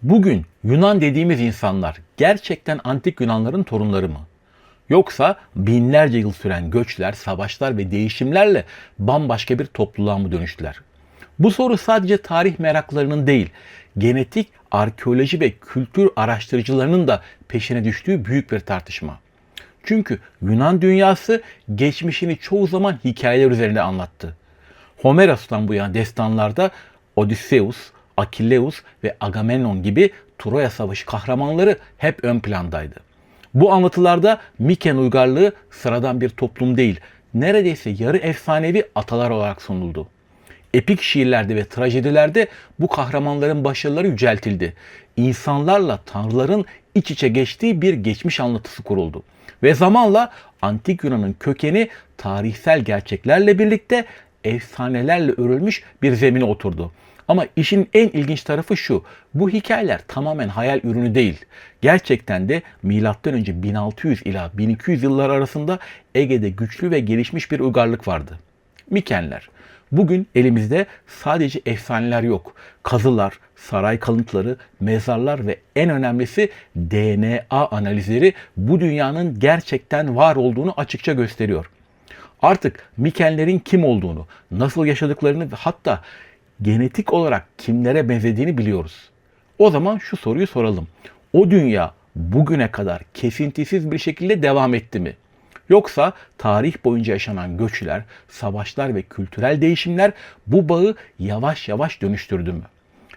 Bugün Yunan dediğimiz insanlar gerçekten antik Yunanların torunları mı? Yoksa binlerce yıl süren göçler, savaşlar ve değişimlerle bambaşka bir topluluğa mı dönüştüler? Bu soru sadece tarih meraklarının değil, genetik, arkeoloji ve kültür araştırıcılarının da peşine düştüğü büyük bir tartışma. Çünkü Yunan dünyası geçmişini çoğu zaman hikayeler üzerinde anlattı. Homeros'tan bu yana destanlarda Odysseus, Akilleus ve Agamemnon gibi Troya Savaşı kahramanları hep ön plandaydı. Bu anlatılarda Miken uygarlığı sıradan bir toplum değil, neredeyse yarı efsanevi atalar olarak sunuldu. Epik şiirlerde ve trajedilerde bu kahramanların başarıları yüceltildi. İnsanlarla tanrıların iç içe geçtiği bir geçmiş anlatısı kuruldu. Ve zamanla Antik Yunan'ın kökeni tarihsel gerçeklerle birlikte efsanelerle örülmüş bir zemine oturdu. Ama işin en ilginç tarafı şu. Bu hikayeler tamamen hayal ürünü değil. Gerçekten de M.Ö. 1600 ila 1200 yıllar arasında Ege'de güçlü ve gelişmiş bir uygarlık vardı. Mikenler. Bugün elimizde sadece efsaneler yok. Kazılar, saray kalıntıları, mezarlar ve en önemlisi DNA analizleri bu dünyanın gerçekten var olduğunu açıkça gösteriyor. Artık Mikenlerin kim olduğunu, nasıl yaşadıklarını ve hatta genetik olarak kimlere benzediğini biliyoruz. O zaman şu soruyu soralım. O dünya bugüne kadar kesintisiz bir şekilde devam etti mi? Yoksa tarih boyunca yaşanan göçler, savaşlar ve kültürel değişimler bu bağı yavaş yavaş dönüştürdü mü?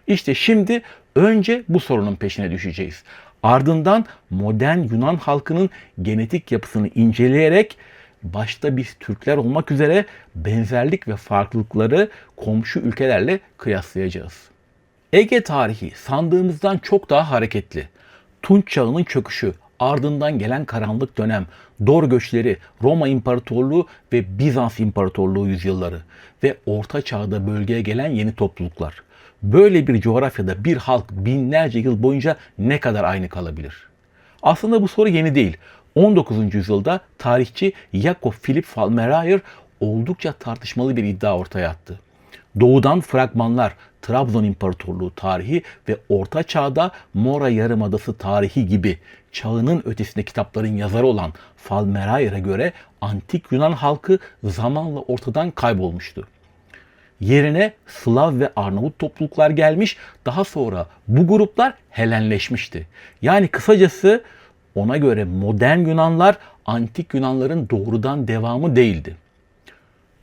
İşte şimdi önce bu sorunun peşine düşeceğiz. Ardından modern Yunan halkının genetik yapısını inceleyerek başta biz Türkler olmak üzere benzerlik ve farklılıkları komşu ülkelerle kıyaslayacağız. Ege tarihi sandığımızdan çok daha hareketli. Tunç çağının çöküşü, ardından gelen karanlık dönem, Dor göçleri, Roma İmparatorluğu ve Bizans İmparatorluğu yüzyılları ve Orta Çağ'da bölgeye gelen yeni topluluklar. Böyle bir coğrafyada bir halk binlerce yıl boyunca ne kadar aynı kalabilir? Aslında bu soru yeni değil. 19. yüzyılda tarihçi Jakob Philipp Falmerayr oldukça tartışmalı bir iddia ortaya attı. Doğudan fragmanlar, Trabzon İmparatorluğu tarihi ve Orta Çağ'da Mora Yarımadası tarihi gibi çağının ötesinde kitapların yazarı olan Falmerayr'a göre antik Yunan halkı zamanla ortadan kaybolmuştu. Yerine Slav ve Arnavut topluluklar gelmiş, daha sonra bu gruplar Helenleşmişti. Yani kısacası ona göre modern Yunanlar antik Yunanların doğrudan devamı değildi.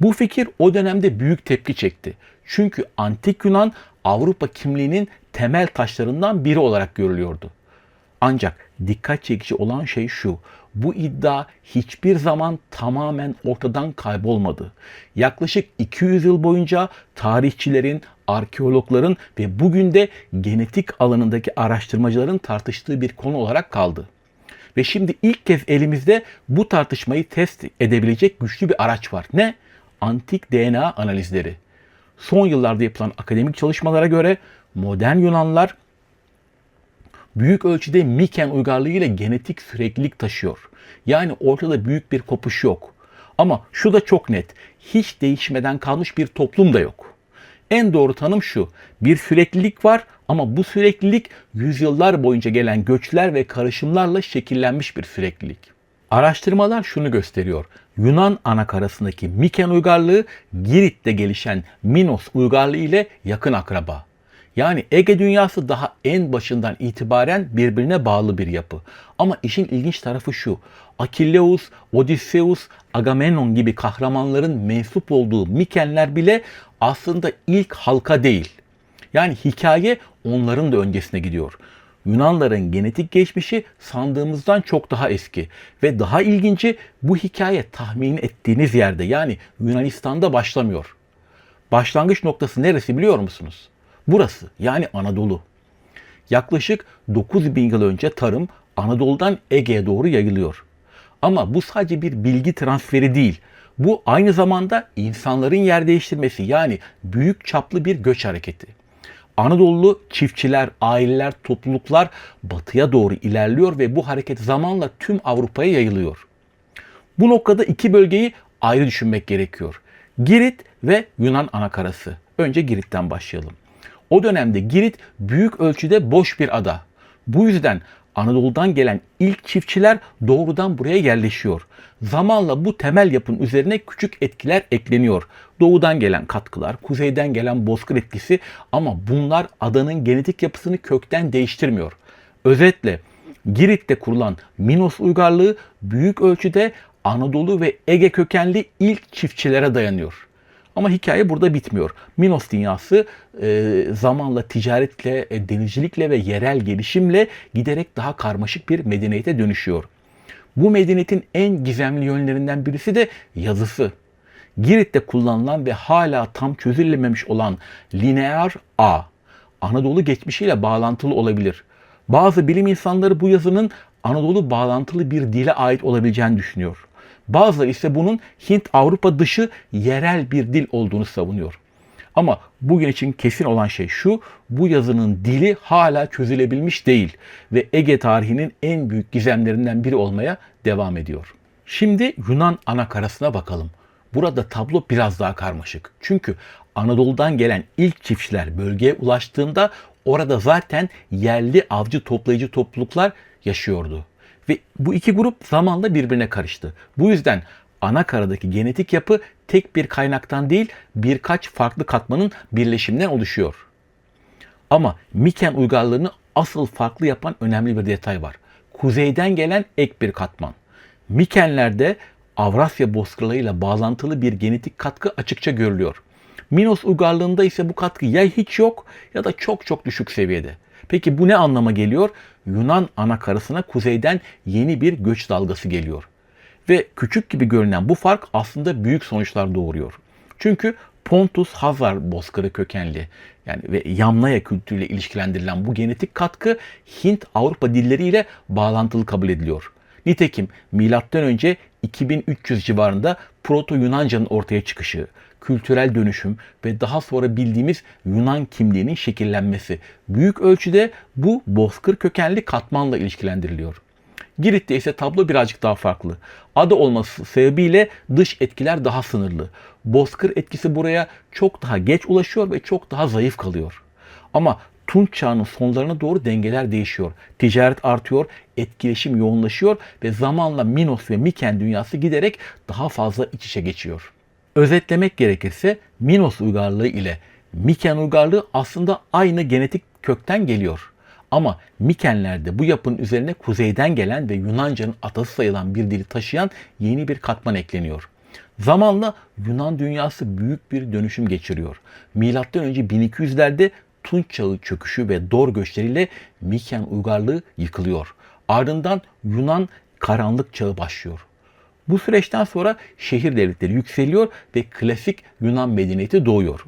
Bu fikir o dönemde büyük tepki çekti. Çünkü antik Yunan Avrupa kimliğinin temel taşlarından biri olarak görülüyordu. Ancak dikkat çekici olan şey şu. Bu iddia hiçbir zaman tamamen ortadan kaybolmadı. Yaklaşık 200 yıl boyunca tarihçilerin, arkeologların ve bugün de genetik alanındaki araştırmacıların tartıştığı bir konu olarak kaldı. Ve şimdi ilk kez elimizde bu tartışmayı test edebilecek güçlü bir araç var. Ne? Antik DNA analizleri. Son yıllarda yapılan akademik çalışmalara göre modern Yunanlar büyük ölçüde Miken uygarlığı ile genetik süreklilik taşıyor. Yani ortada büyük bir kopuş yok. Ama şu da çok net. Hiç değişmeden kalmış bir toplum da yok. En doğru tanım şu. Bir süreklilik var ama bu süreklilik yüzyıllar boyunca gelen göçler ve karışımlarla şekillenmiş bir süreklilik. Araştırmalar şunu gösteriyor. Yunan anakarasındaki Miken uygarlığı Girit'te gelişen Minos uygarlığı ile yakın akraba. Yani Ege dünyası daha en başından itibaren birbirine bağlı bir yapı. Ama işin ilginç tarafı şu. Akilleus, Odysseus, Agamemnon gibi kahramanların mensup olduğu Mikenler bile aslında ilk halka değil. Yani hikaye onların da öncesine gidiyor. Yunanların genetik geçmişi sandığımızdan çok daha eski ve daha ilginci bu hikaye tahmin ettiğiniz yerde yani Yunanistan'da başlamıyor. Başlangıç noktası neresi biliyor musunuz? Burası yani Anadolu. Yaklaşık 9000 yıl önce tarım Anadolu'dan Ege'ye doğru yayılıyor. Ama bu sadece bir bilgi transferi değil. Bu aynı zamanda insanların yer değiştirmesi yani büyük çaplı bir göç hareketi. Anadolu çiftçiler, aileler, topluluklar batıya doğru ilerliyor ve bu hareket zamanla tüm Avrupa'ya yayılıyor. Bu noktada iki bölgeyi ayrı düşünmek gerekiyor. Girit ve Yunan anakarası. Önce Girit'ten başlayalım. O dönemde Girit büyük ölçüde boş bir ada. Bu yüzden Anadolu'dan gelen ilk çiftçiler doğrudan buraya yerleşiyor. Zamanla bu temel yapının üzerine küçük etkiler ekleniyor. Doğudan gelen katkılar, kuzeyden gelen bozkır etkisi, ama bunlar adanın genetik yapısını kökten değiştirmiyor. Özetle Girit'te kurulan Minos uygarlığı büyük ölçüde Anadolu ve Ege kökenli ilk çiftçilere dayanıyor. Ama hikaye burada bitmiyor. Minos dünyası zamanla ticaretle, denizcilikle ve yerel gelişimle giderek daha karmaşık bir medeniyete dönüşüyor. Bu medeniyetin en gizemli yönlerinden birisi de yazısı. Girit'te kullanılan ve hala tam çözülememiş olan lineer A, Anadolu geçmişiyle bağlantılı olabilir. Bazı bilim insanları bu yazının Anadolu bağlantılı bir dile ait olabileceğini düşünüyor. Bazıları ise bunun Hint-Avrupa dışı yerel bir dil olduğunu savunuyor. Ama bugün için kesin olan şey şu: bu yazının dili hala çözülebilmiş değil ve Ege tarihinin en büyük gizemlerinden biri olmaya devam ediyor. Şimdi Yunan anakarasına bakalım. Burada tablo biraz daha karmaşık. Çünkü Anadolu'dan gelen ilk çiftçiler bölgeye ulaştığında orada zaten yerli avcı toplayıcı topluluklar yaşıyordu. Ve bu iki grup zamanla birbirine karıştı. Bu yüzden anakaradaki genetik yapı tek bir kaynaktan değil, birkaç farklı katmanın birleşiminden oluşuyor. Ama Miken uygarlığını asıl farklı yapan önemli bir detay var. Kuzeyden gelen ek bir katman. Mikenlerde Avrasya bozkırlarıyla bağlantılı bir genetik katkı açıkça görülüyor. Minos uygarlığında ise bu katkı ya hiç yok ya da çok çok düşük seviyede. Peki bu ne anlama geliyor? Yunan anakarasına kuzeyden yeni bir göç dalgası geliyor. Ve küçük gibi görünen bu fark aslında büyük sonuçlar doğuruyor. Çünkü Pontus Hazar bozkırı kökenli ve Yamnaya kültürüyle ilişkilendirilen bu genetik katkı Hint-Avrupa dilleriyle bağlantılı kabul ediliyor. Nitekim M.Ö. 2300 civarında Proto-Yunanca'nın ortaya çıkışı, kültürel dönüşüm ve daha sonra bildiğimiz Yunan kimliğinin şekillenmesi büyük ölçüde bu bozkır kökenli katmanla ilişkilendiriliyor. Girit'te ise tablo birazcık daha farklı. Ada olması sebebiyle dış etkiler daha sınırlı. Bozkır etkisi buraya çok daha geç ulaşıyor ve çok daha zayıf kalıyor. Ama Tunç çağının sonlarına doğru dengeler değişiyor. Ticaret artıyor, etkileşim yoğunlaşıyor ve zamanla Minos ve Miken dünyası giderek daha fazla iç içe geçiyor. Özetlemek gerekirse Minos uygarlığı ile Miken uygarlığı aslında aynı genetik kökten geliyor. Ama Mikenlerde bu yapının üzerine kuzeyden gelen ve Yunanca'nın atası sayılan bir dili taşıyan yeni bir katman ekleniyor. Zamanla Yunan dünyası büyük bir dönüşüm geçiriyor. Milattan önce 1200'lerde Tunç çağı çöküşü ve Dor göçleriyle Miken uygarlığı yıkılıyor. Ardından Yunan karanlık çağı başlıyor. Bu süreçten sonra şehir devletleri yükseliyor ve klasik Yunan medeniyeti doğuyor.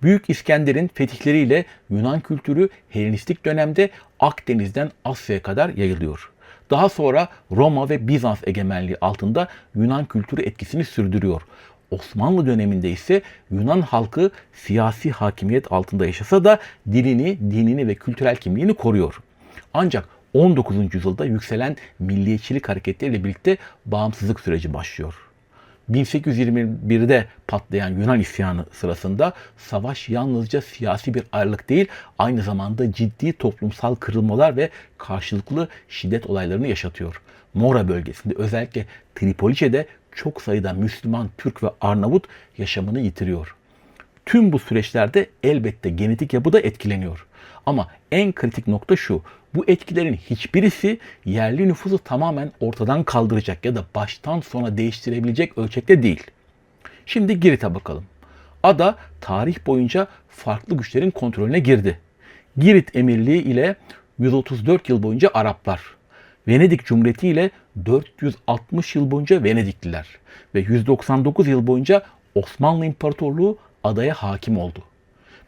Büyük İskender'in fetihleriyle Yunan kültürü Helenistik dönemde Akdeniz'den Asya'ya kadar yayılıyor. Daha sonra Roma ve Bizans egemenliği altında Yunan kültürü etkisini sürdürüyor. Osmanlı döneminde ise Yunan halkı siyasi hakimiyet altında yaşasa da dilini, dinini ve kültürel kimliğini koruyor. Ancak 19. yüzyılda yükselen milliyetçilik hareketleriyle birlikte bağımsızlık süreci başlıyor. 1821'de patlayan Yunan isyanı sırasında savaş yalnızca siyasi bir ayrılık değil, aynı zamanda ciddi toplumsal kırılmalar ve karşılıklı şiddet olaylarını yaşatıyor. Mora bölgesinde, özellikle Tripolice'de çok sayıda Müslüman, Türk ve Arnavut yaşamını yitiriyor. Tüm bu süreçlerde elbette genetik yapı da etkileniyor. Ama en kritik nokta şu: bu etkilerin hiçbirisi yerli nüfusu tamamen ortadan kaldıracak ya da baştan sona değiştirebilecek ölçekte değil. Şimdi Girit'e bakalım. Ada tarih boyunca farklı güçlerin kontrolüne girdi. Girit Emirliği ile 134 yıl boyunca Araplar, Venedik Cumhuriyeti ile 460 yıl boyunca Venedikliler ve 199 yıl boyunca Osmanlı İmparatorluğu adaya hakim oldu.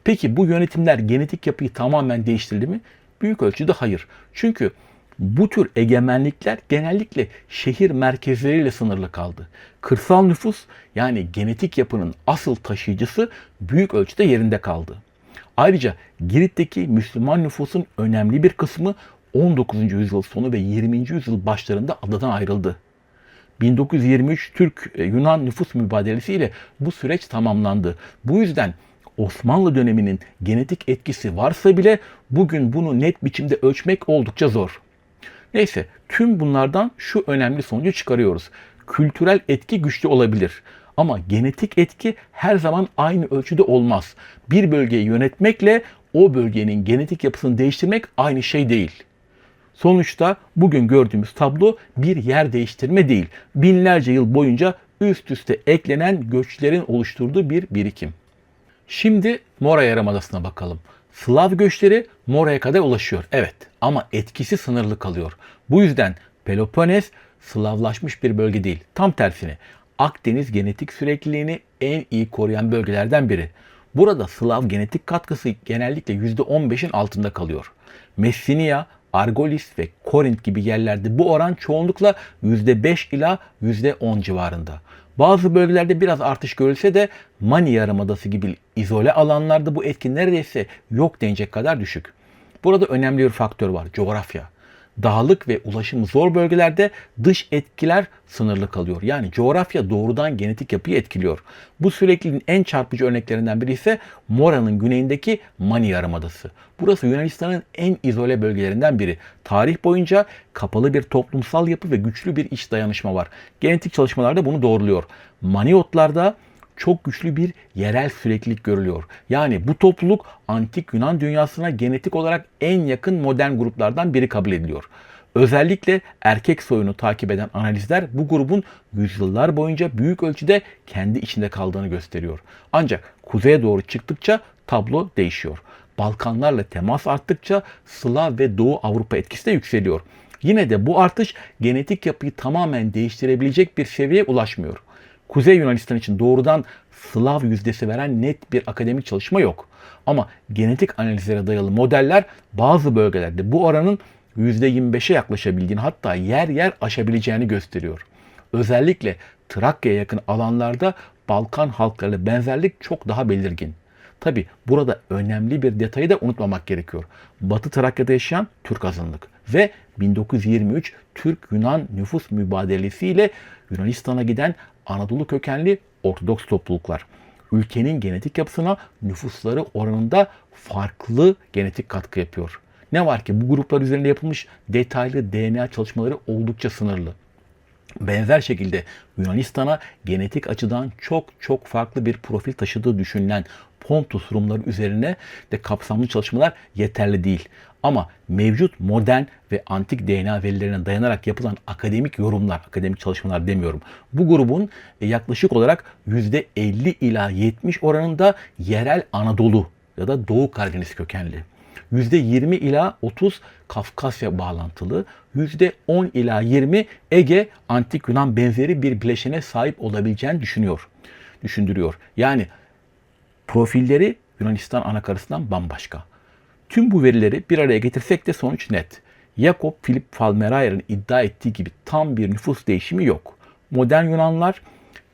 Peki bu yönetimler genetik yapıyı tamamen değiştirdi mi? Büyük ölçüde hayır. Çünkü bu tür egemenlikler genellikle şehir merkezleriyle sınırlı kaldı. Kırsal nüfus, yani genetik yapının asıl taşıyıcısı, büyük ölçüde yerinde kaldı. Ayrıca Girit'teki Müslüman nüfusun önemli bir kısmı 19. yüzyıl sonu ve 20. yüzyıl başlarında adadan ayrıldı. 1923 Türk-Yunan nüfus mübadelesi ile bu süreç tamamlandı. Bu yüzden Osmanlı döneminin genetik etkisi varsa bile bugün bunu net biçimde ölçmek oldukça zor. Neyse, tüm bunlardan şu önemli sonucu çıkarıyoruz. Kültürel etki güçlü olabilir. Ama genetik etki her zaman aynı ölçüde olmaz. Bir bölgeyi yönetmekle o bölgenin genetik yapısını değiştirmek aynı şey değil. Sonuçta bugün gördüğümüz tablo bir yer değiştirme değil. Binlerce yıl boyunca üst üste eklenen göçlerin oluşturduğu bir birikim. Şimdi Mora Yarımadası'na bakalım. Slav göçleri Mora'ya kadar ulaşıyor. Evet, ama etkisi sınırlı kalıyor. Bu yüzden Peloponnes Slavlaşmış bir bölge değil. Tam tersine Akdeniz genetik sürekliliğini en iyi koruyan bölgelerden biri. Burada Slav genetik katkısı genellikle %15'in altında kalıyor. Messinia, Argolis ve Korint gibi yerlerde bu oran çoğunlukla %5 ila %10 civarında. Bazı bölgelerde biraz artış görülse de Mani Yarımadası gibi izole alanlarda bu etki neredeyse yok denecek kadar düşük. Burada önemli bir faktör var: coğrafya. Dağlık ve ulaşımı zor bölgelerde dış etkiler sınırlı kalıyor. Yani coğrafya doğrudan genetik yapıyı etkiliyor. Bu sürekliliğin en çarpıcı örneklerinden biri ise Mora'nın güneyindeki Mani Yarımadası. Burası Yunanistan'ın en izole bölgelerinden biri. Tarih boyunca kapalı bir toplumsal yapı ve güçlü bir iç dayanışma var. Genetik çalışmalar da bunu doğruluyor. Maniotlarda çok güçlü bir yerel süreklilik görülüyor. Yani bu topluluk antik Yunan dünyasına genetik olarak en yakın modern gruplardan biri kabul ediliyor. Özellikle erkek soyunu takip eden analizler bu grubun yüzyıllar boyunca büyük ölçüde kendi içinde kaldığını gösteriyor. Ancak kuzeye doğru çıktıkça tablo değişiyor. Balkanlarla temas arttıkça Slav ve Doğu Avrupa etkisi de yükseliyor. Yine de bu artış genetik yapıyı tamamen değiştirebilecek bir seviyeye ulaşmıyor. Kuzey Yunanistan için doğrudan Slav yüzdesi veren net bir akademik çalışma yok. Ama genetik analizlere dayalı modeller bazı bölgelerde bu oranın %25'e yaklaşabildiğini, hatta yer yer aşabileceğini gösteriyor. Özellikle Trakya'ya yakın alanlarda Balkan halklarıyla benzerlik çok daha belirgin. Tabi burada önemli bir detayı da unutmamak gerekiyor. Batı Trakya'da yaşayan Türk azınlık ve 1923 Türk-Yunan nüfus mübadelesiyle Yunanistan'a giden Anadolu kökenli Ortodoks topluluklar. Ülkenin genetik yapısına nüfusları oranında farklı genetik katkı yapıyor. Ne var ki bu gruplar üzerinde yapılmış detaylı DNA çalışmaları oldukça sınırlı. Benzer şekilde Yunanistan'a genetik açıdan çok farklı bir profil taşıdığı düşünülen Pontus Rumları üzerine de kapsamlı çalışmalar yeterli değil. Ama mevcut modern ve antik DNA verilerine dayanarak yapılan akademik yorumlar, akademik çalışmalar demiyorum, bu grubun yaklaşık olarak %50 ila 70 oranında yerel Anadolu ya da Doğu Karadeniz kökenli, %20 ila 30 Kafkasya bağlantılı, %10 ila 20 Ege Antik Yunan benzeri bir bileşene sahip olabileceğini düşündürüyor. Yani profilleri Yunanistan anakarasından bambaşka. Tüm bu verileri bir araya getirsek de sonuç net. Jakob Philipp Falmerayer'in iddia ettiği gibi tam bir nüfus değişimi yok. Modern Yunanlar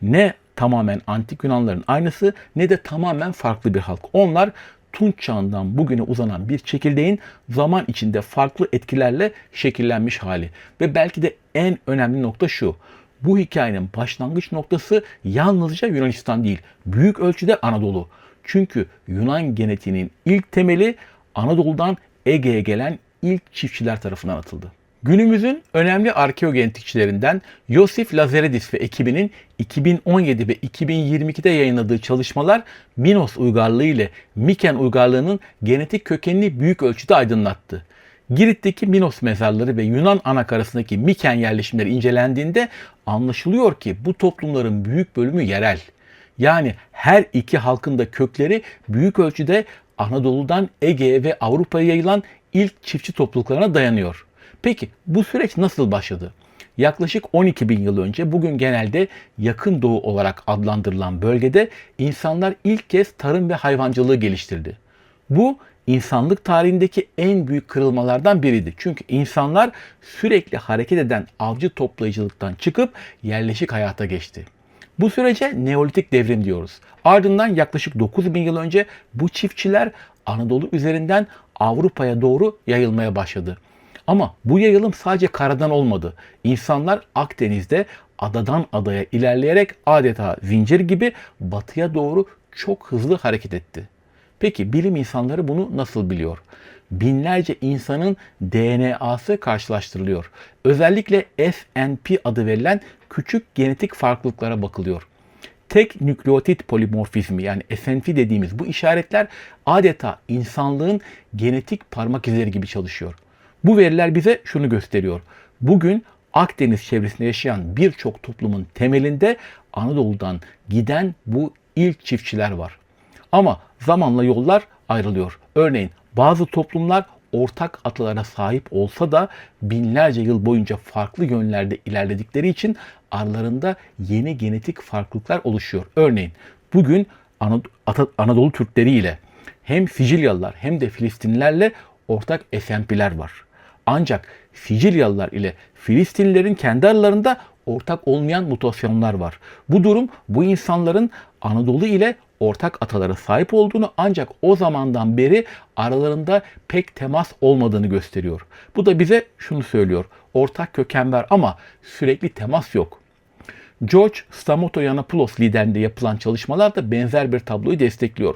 ne tamamen antik Yunanların aynısı ne de tamamen farklı bir halk. Onlar Tunç çağından bugüne uzanan bir çekirdeğin zaman içinde farklı etkilerle şekillenmiş hali. Ve belki de en önemli nokta şu: bu hikayenin başlangıç noktası yalnızca Yunanistan değil, büyük ölçüde Anadolu. Çünkü Yunan genetiğinin ilk temeli Anadolu'dan Ege'ye gelen ilk çiftçiler tarafından atıldı. Günümüzün önemli arkeogenetikçilerinden Yosif Lazaridis ve ekibinin 2017 ve 2022'de yayınladığı çalışmalar Minos uygarlığı ile Miken uygarlığının genetik kökenini büyük ölçüde aydınlattı. Girit'teki Minos mezarları ve Yunan anakarasındaki Miken yerleşimleri incelendiğinde anlaşılıyor ki bu toplumların büyük bölümü yerel. Yani her iki halkın da kökleri büyük ölçüde Anadolu'dan Ege'ye ve Avrupa'ya yayılan ilk çiftçi topluluklarına dayanıyor. Peki bu süreç nasıl başladı? Yaklaşık 12 bin yıl önce bugün genelde Yakın Doğu olarak adlandırılan bölgede insanlar ilk kez tarım ve hayvancılığı geliştirdi. Bu insanlık tarihindeki en büyük kırılmalardan biriydi. Çünkü insanlar sürekli hareket eden avcı toplayıcılıktan çıkıp yerleşik hayata geçti. Bu sürece Neolitik devrim diyoruz. Ardından yaklaşık 9 bin yıl önce bu çiftçiler Anadolu üzerinden Avrupa'ya doğru yayılmaya başladı. Ama bu yayılım sadece karadan olmadı. İnsanlar Akdeniz'de adadan adaya ilerleyerek adeta zincir gibi batıya doğru çok hızlı hareket etti. Peki bilim insanları bunu nasıl biliyor? Binlerce insanın DNA'sı karşılaştırılıyor. Özellikle FNP adı verilen küçük genetik farklılıklara bakılıyor. Tek nükleotit polimorfizmi yani SNP dediğimiz bu işaretler adeta insanlığın genetik parmak izleri gibi çalışıyor. Bu veriler bize şunu gösteriyor. Bugün Akdeniz çevresinde yaşayan birçok toplumun temelinde Anadolu'dan giden bu ilk çiftçiler var. Ama zamanla yollar ayrılıyor. Örneğin bazı toplumlar ortak atalara sahip olsa da binlerce yıl boyunca farklı yönlerde ilerledikleri için aralarında yeni genetik farklılıklar oluşuyor. Örneğin bugün Anadolu Türkleri ile hem Sicilyalılar hem de Filistinlilerle ortak SNP'ler var. Ancak Sicilyalılar ile Filistinlilerin kendi aralarında ortak olmayan mutasyonlar var. Bu durum bu insanların Anadolu ile ortak atalara sahip olduğunu ancak o zamandan beri aralarında pek temas olmadığını gösteriyor. Bu da bize şunu söylüyor. Ortak köken var ama sürekli temas yok. George Stamatoyiannopoulos liderliğinde yapılan çalışmalar da benzer bir tabloyu destekliyor.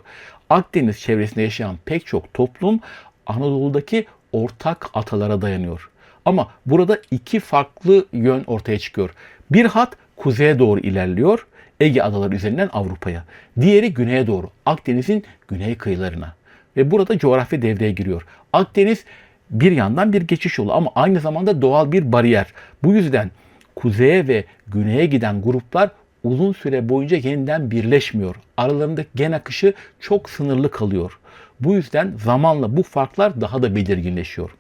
Akdeniz çevresinde yaşayan pek çok toplum Anadolu'daki ortak atalara dayanıyor. Ama burada iki farklı yön ortaya çıkıyor. Bir hat kuzeye doğru ilerliyor, Ege adaları üzerinden Avrupa'ya. Diğeri güneye doğru, Akdeniz'in güney kıyılarına. Ve burada coğrafya devreye giriyor. Akdeniz bir yandan bir geçiş yolu ama aynı zamanda doğal bir bariyer. Bu yüzden kuzeye ve güneye giden gruplar uzun süre boyunca yeniden birleşmiyor. Aralarındaki gen akışı çok sınırlı kalıyor. Bu yüzden zamanla bu farklar daha da belirginleşiyor.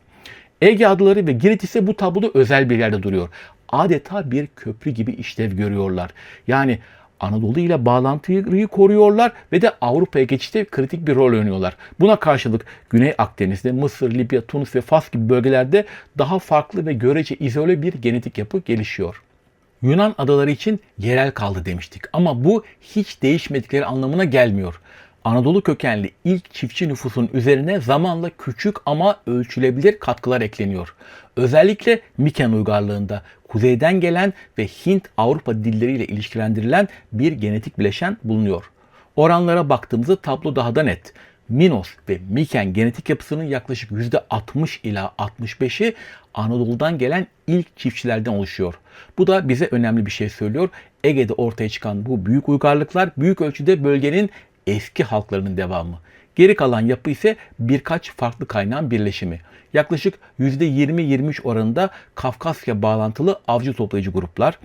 Ege adaları ve Girit ise bu tabloda özel bir yerde duruyor. Adeta bir köprü gibi işlev görüyorlar. Yani Anadolu ile bağlantıyı koruyorlar ve de Avrupa'ya geçişte kritik bir rol oynuyorlar. Buna karşılık Güney Akdeniz'de Mısır, Libya, Tunus ve Fas gibi bölgelerde daha farklı ve görece izole bir genetik yapı gelişiyor. Yunan adaları için yerel kaldı demiştik ama bu hiç değişmedikleri anlamına gelmiyor. Anadolu kökenli ilk çiftçi nüfusun üzerine zamanla küçük ama ölçülebilir katkılar ekleniyor. Özellikle Miken uygarlığında kuzeyden gelen ve Hint-Avrupa dilleriyle ilişkilendirilen bir genetik bileşen bulunuyor. Oranlara baktığımızda tablo daha da net. Minos ve Miken genetik yapısının yaklaşık %60 ila 65'i Anadolu'dan gelen ilk çiftçilerden oluşuyor. Bu da bize önemli bir şey söylüyor. Ege'de ortaya çıkan bu büyük uygarlıklar büyük ölçüde bölgenin eski halklarının devamı. Geri kalan yapı ise birkaç farklı kaynağın birleşimi. Yaklaşık %20-23 oranında Kafkasya bağlantılı avcı toplayıcı gruplar,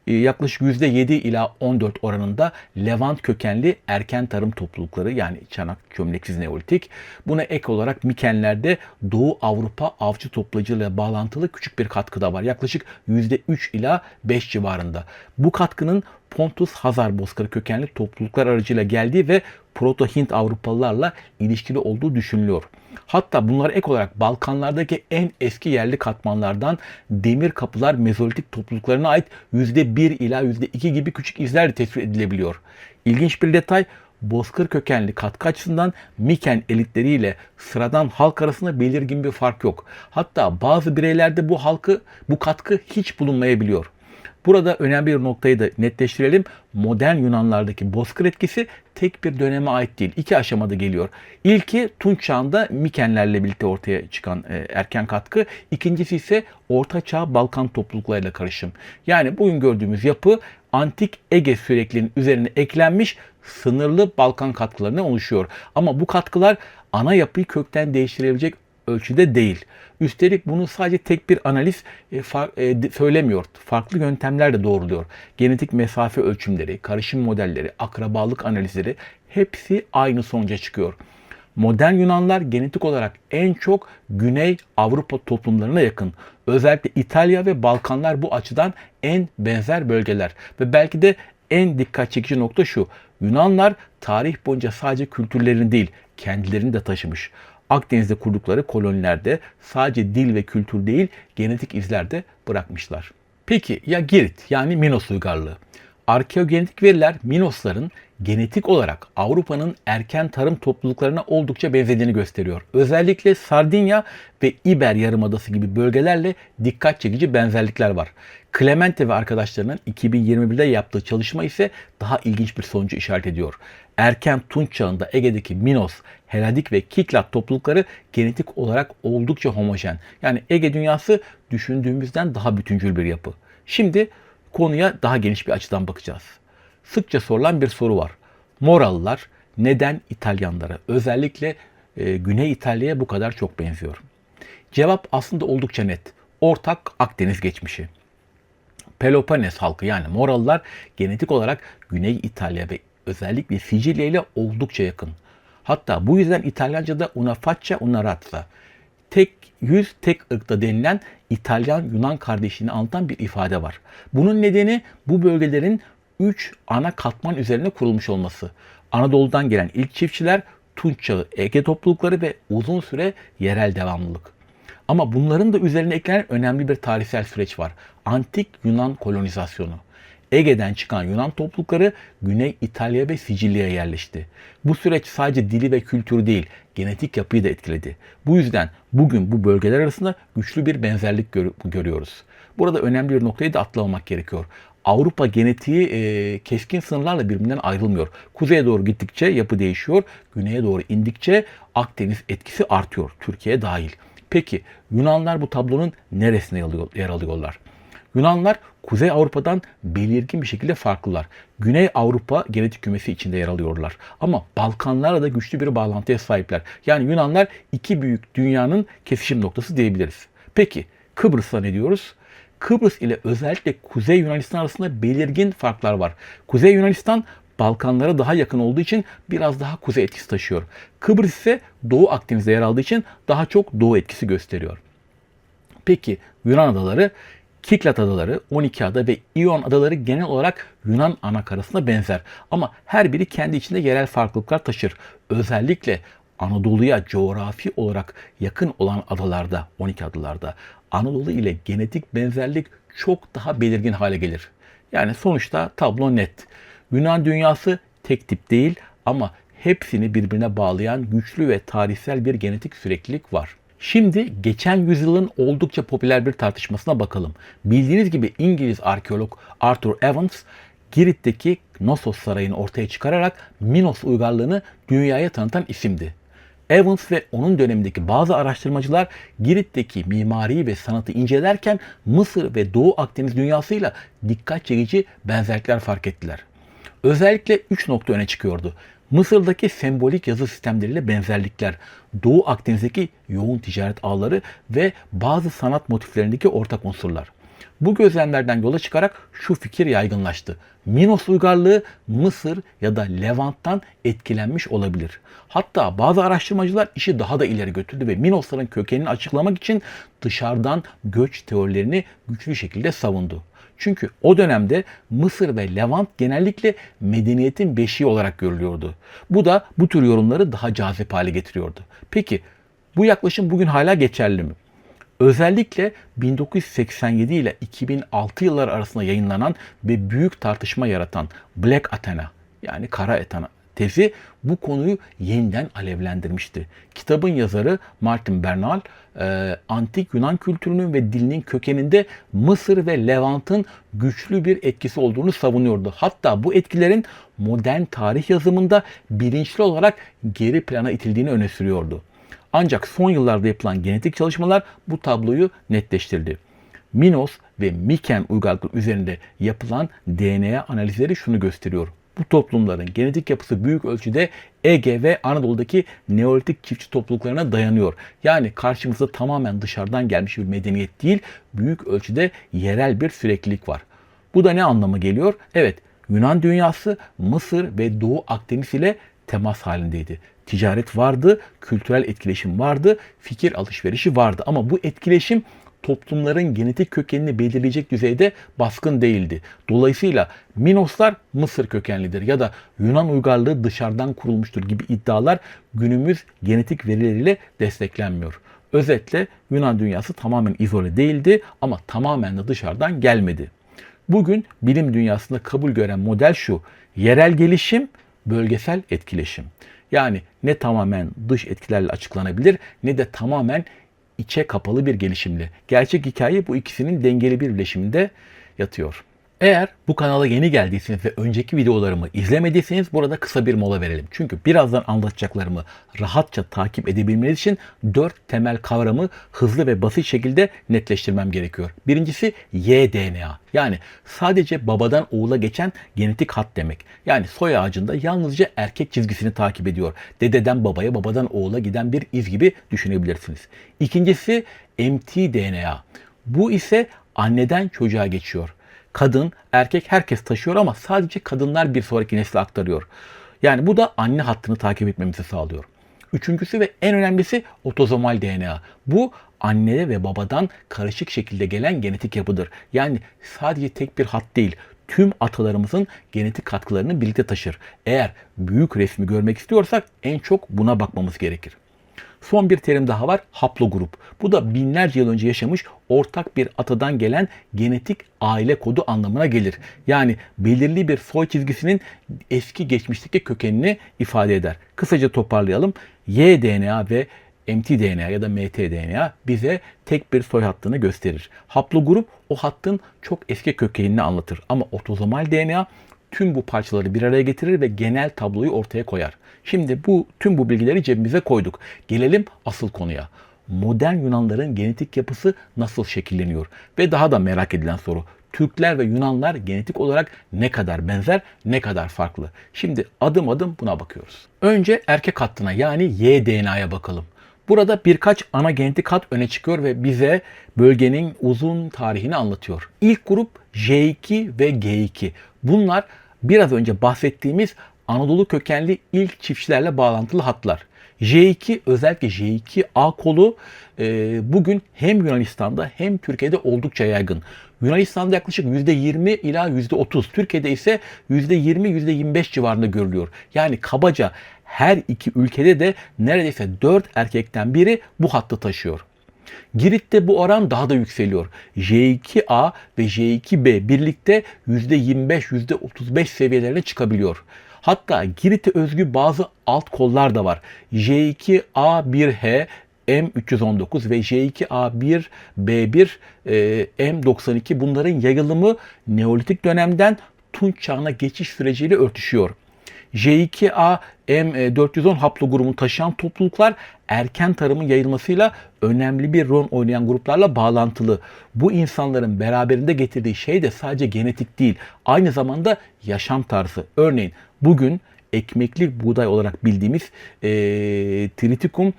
yaklaşık %7 ila 14 oranında Levant kökenli erken tarım toplulukları yani çanak çömleksiz neolitik. Buna ek olarak Mikenlerde Doğu Avrupa avcı toplayıcıyla bağlantılı küçük bir katkı da var. Yaklaşık %3 ila 5 civarında. Bu katkının Pontus Hazar bozkırı kökenli topluluklar aracıyla geldiği ve Proto-Hint Avrupalılarla ilişkili olduğu düşünülüyor. Hatta bunlara ek olarak Balkanlardaki en eski yerli katmanlardan demir kapılar Mezolitik topluluklarına ait %1 ila %2 gibi küçük izler de tespit edilebiliyor. İlginç bir detay, bozkır kökenli katkı açısından Miken elitleriyle sıradan halk arasında belirgin bir fark yok. Hatta bazı bireylerde bu katkı hiç bulunmayabiliyor. Burada önemli bir noktayı da netleştirelim. Modern Yunanlardaki bozkır etkisi tek bir döneme ait değil. İki aşamada geliyor. İlki Tunç çağında Mikenlerle birlikte ortaya çıkan erken katkı. İkincisi ise Orta Çağ Balkan topluluklarıyla karışım. Yani bugün gördüğümüz yapı antik Ege sürekliliğinin üzerine eklenmiş sınırlı Balkan katkılarına oluşuyor. Ama bu katkılar ana yapıyı kökten değiştirebilecek ölçüde değil. Üstelik bunu sadece tek bir analiz söylemiyor. Farklı yöntemlerle doğruluyor. Genetik mesafe ölçümleri, karışım modelleri, akrabalık analizleri hepsi aynı sonuca çıkıyor. Modern Yunanlar genetik olarak en çok Güney Avrupa toplumlarına yakın. Özellikle İtalya ve Balkanlar bu açıdan en benzer bölgeler. Ve belki de en dikkat çekici nokta şu. Yunanlar tarih boyunca sadece kültürlerini değil, kendilerini de taşımış. Akdeniz'de kurdukları kolonilerde sadece dil ve kültür değil, genetik izler de bırakmışlar. Peki ya Girit yani Minos uygarlığı? Arkeogenetik veriler Minosların genetik olarak Avrupa'nın erken tarım topluluklarına oldukça benzediğini gösteriyor. Özellikle Sardinya ve İber Yarımadası gibi bölgelerle dikkat çekici benzerlikler var. Clemente ve arkadaşlarının 2021'de yaptığı çalışma ise daha ilginç bir sonucu işaret ediyor. Erken Tunç Çağı'nda Ege'deki Minos, Heladik ve Kiklat toplulukları genetik olarak oldukça homojen. Yani Ege dünyası düşündüğümüzden daha bütüncül bir yapı. Şimdi konuya daha geniş bir açıdan bakacağız. Sıkça sorulan bir soru var. Moralılar neden İtalyanlara, özellikle Güney İtalya'ya bu kadar çok benziyor? Cevap aslında oldukça net. Ortak Akdeniz geçmişi. Peloponnes halkı yani Moralılar genetik olarak Güney İtalya ve özellikle Sicilya ile oldukça yakın. Hatta bu yüzden İtalyanca'da una faccia una razza, tek yüz tek ırkta denilen İtalyan-Yunan kardeşliğini anlatan bir ifade var. Bunun nedeni bu bölgelerin 3 ana katman üzerine kurulmuş olması. Anadolu'dan gelen ilk çiftçiler, Tunç Çağı Ege toplulukları ve uzun süre yerel devamlılık. Ama bunların da üzerine eklenen önemli bir tarihsel süreç var. Antik Yunan kolonizasyonu. Ege'den çıkan Yunan toplulukları Güney İtalya ve Sicilya'ya yerleşti. Bu süreç sadece dili ve kültürü değil, genetik yapıyı da etkiledi. Bu yüzden bugün bu bölgeler arasında güçlü bir benzerlik görüyoruz. Burada önemli bir noktayı da atlamamak gerekiyor. Avrupa genetiği keskin sınırlarla birbirinden ayrılmıyor. Kuzeye doğru gittikçe yapı değişiyor, güneye doğru indikçe Akdeniz etkisi artıyor, Türkiye dahil. Peki Yunanlar bu tablonun neresine yer alıyorlar? Yunanlar Kuzey Avrupa'dan belirgin bir şekilde farklılar. Güney Avrupa genetik kümesi içinde yer alıyorlar. Ama Balkanlarla da güçlü bir bağlantıya sahipler. Yani Yunanlar iki büyük dünyanın kesişim noktası diyebiliriz. Peki Kıbrıs'a ne diyoruz? Kıbrıs ile özellikle Kuzey Yunanistan arasında belirgin farklar var. Kuzey Yunanistan Balkanlara daha yakın olduğu için biraz daha kuzey etkisi taşıyor. Kıbrıs ise Doğu Akdeniz'de yer aldığı için daha çok doğu etkisi gösteriyor. Peki Yunan adaları, Kiklat adaları, 12 ada ve İyon adaları genel olarak Yunan anakarasına benzer. Ama her biri kendi içinde yerel farklılıklar taşır. Özellikle Anadolu'ya coğrafi olarak yakın olan adalarda, 12 adalarda Anadolu ile genetik benzerlik çok daha belirgin hale gelir. Yani sonuçta tablo net. Yunan dünyası tek tip değil ama hepsini birbirine bağlayan güçlü ve tarihsel bir genetik süreklilik var. Şimdi geçen yüzyılın oldukça popüler bir tartışmasına bakalım. Bildiğiniz gibi İngiliz arkeolog Arthur Evans, Girit'teki Knossos Sarayı'nı ortaya çıkararak Minos uygarlığını dünyaya tanıtan isimdi. Evans ve onun dönemindeki bazı araştırmacılar Girit'teki mimariyi ve sanatı incelerken Mısır ve Doğu Akdeniz dünyasıyla dikkat çekici benzerlikler fark ettiler. Özellikle 3 nokta öne çıkıyordu. Mısır'daki sembolik yazı sistemleriyle benzerlikler, Doğu Akdeniz'deki yoğun ticaret ağları ve bazı sanat motiflerindeki ortak unsurlar. Bu gözlemlerden yola çıkarak şu fikir yaygınlaştı. Minos uygarlığı Mısır ya da Levant'tan etkilenmiş olabilir. Hatta bazı araştırmacılar işi daha da ileri götürdü ve Minosların kökenini açıklamak için dışarıdan göç teorilerini güçlü şekilde savundu. Çünkü o dönemde Mısır ve Levant genellikle medeniyetin beşiği olarak görülüyordu. Bu da bu tür yorumları daha cazip hale getiriyordu. Peki bu yaklaşım bugün hala geçerli mi? Özellikle 1987 ile 2006 yılları arasında yayınlanan ve büyük tartışma yaratan Black Athena yani Kara Athena tezi bu konuyu yeniden alevlendirmişti. Kitabın yazarı Martin Bernal, antik Yunan kültürünün ve dilinin kökeninde Mısır ve Levant'ın güçlü bir etkisi olduğunu savunuyordu. Hatta bu etkilerin modern tarih yazımında bilinçli olarak geri plana itildiğini öne sürüyordu. Ancak son yıllarda yapılan genetik çalışmalar bu tabloyu netleştirdi. Minos ve Miken uygarlıkları üzerinde yapılan DNA analizleri şunu gösteriyor. Bu toplumların genetik yapısı büyük ölçüde Ege ve Anadolu'daki Neolitik çiftçi topluluklarına dayanıyor. Yani karşımızda tamamen dışarıdan gelmiş bir medeniyet değil, büyük ölçüde yerel bir süreklilik var. Bu da ne anlama geliyor? Evet, Yunan dünyası Mısır ve Doğu Akdeniz ile temas halindeydi. Ticaret vardı, kültürel etkileşim vardı, fikir alışverişi vardı. Ama bu etkileşim toplumların genetik kökenini belirleyecek düzeyde baskın değildi. Dolayısıyla Minoslar Mısır kökenlidir ya da Yunan uygarlığı dışarıdan kurulmuştur gibi iddialar günümüz genetik verileriyle desteklenmiyor. Özetle Yunan dünyası tamamen izole değildi ama tamamen de dışarıdan gelmedi. Bugün bilim dünyasında kabul gören model şu: yerel gelişim, bölgesel etkileşim. Yani ne tamamen dış etkilerle açıklanabilir ne de tamamen içe kapalı bir gelişimle. Gerçek hikaye bu ikisinin dengeli bir birleşiminde yatıyor. Eğer bu kanala yeni geldiyseniz ve önceki videolarımı izlemediyseniz burada kısa bir mola verelim. Çünkü birazdan anlatacaklarımı rahatça takip edebilmeniz için 4 temel kavramı hızlı ve basit şekilde netleştirmem gerekiyor. Birincisi Y-DNA. Yani sadece babadan oğula geçen genetik hat demek. Yani soy ağacında yalnızca erkek çizgisini takip ediyor. Dededen babaya, babadan oğula giden bir iz gibi düşünebilirsiniz. İkincisi mtDNA. Bu ise anneden çocuğa geçiyor. Kadın, erkek herkes taşıyor ama sadece kadınlar bir sonraki nesle aktarıyor. Yani bu da anne hattını takip etmemizi sağlıyor. Üçüncüsü ve en önemlisi otozomal DNA. Bu anne ve babadan karışık şekilde gelen genetik yapıdır. Yani sadece tek bir hat değil, tüm atalarımızın genetik katkılarını birlikte taşır. Eğer büyük resmi görmek istiyorsak en çok buna bakmamız gerekir. Son bir terim daha var, haplogrup. Bu da binlerce yıl önce yaşamış ortak bir atadan gelen genetik aile kodu anlamına gelir. Yani belirli bir soy çizgisinin eski geçmişteki kökenini ifade eder. Kısaca toparlayalım. Y-DNA ve mtDNA ya da mtDNA bize tek bir soy hattını gösterir. Haplogrup o hattın çok eski kökenini anlatır. Ama otozomal DNA tüm bu parçaları bir araya getirir ve genel tabloyu ortaya koyar. Şimdi tüm bu bilgileri cebimize koyduk. Gelelim asıl konuya. Modern Yunanların genetik yapısı nasıl şekilleniyor? Ve daha da merak edilen soru. Türkler ve Yunanlar genetik olarak ne kadar benzer, ne kadar farklı? Şimdi adım adım buna bakıyoruz. Önce erkek hattına yani Y-DNA'ya bakalım. Burada birkaç ana genetik hat öne çıkıyor ve bize bölgenin uzun tarihini anlatıyor. İlk grup J2 ve G2. Bunlar biraz önce bahsettiğimiz Anadolu kökenli ilk çiftçilerle bağlantılı hatlar. J2 özellikle J2A kolu bugün hem Yunanistan'da hem Türkiye'de oldukça yaygın. Yunanistan'da yaklaşık %20 ila %30, Türkiye'de ise %20 %25 civarında görülüyor. Yani kabaca her iki ülkede de neredeyse 4 erkekten biri bu hattı taşıyor. Girit'te bu oran daha da yükseliyor. J2A ve J2B birlikte %25, %35 seviyelerine çıkabiliyor. Hatta Girit'e özgü bazı alt kollar da var. J2A1H M319 ve J2A1B1 M92 bunların yayılımı Neolitik dönemden Tunç çağına geçiş süreciyle örtüşüyor. J2A M410 haplogrubunu taşıyan topluluklar erken tarımın yayılmasıyla önemli bir rol oynayan gruplarla bağlantılı. Bu insanların beraberinde getirdiği şey de sadece genetik değil, aynı zamanda yaşam tarzı. Örneğin bugün ekmekli buğday olarak bildiğimiz Triticum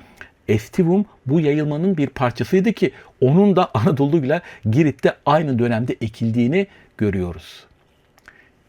estivum bu yayılmanın bir parçasıydı ki onun da Anadolu'yla Girit'te aynı dönemde ekildiğini görüyoruz.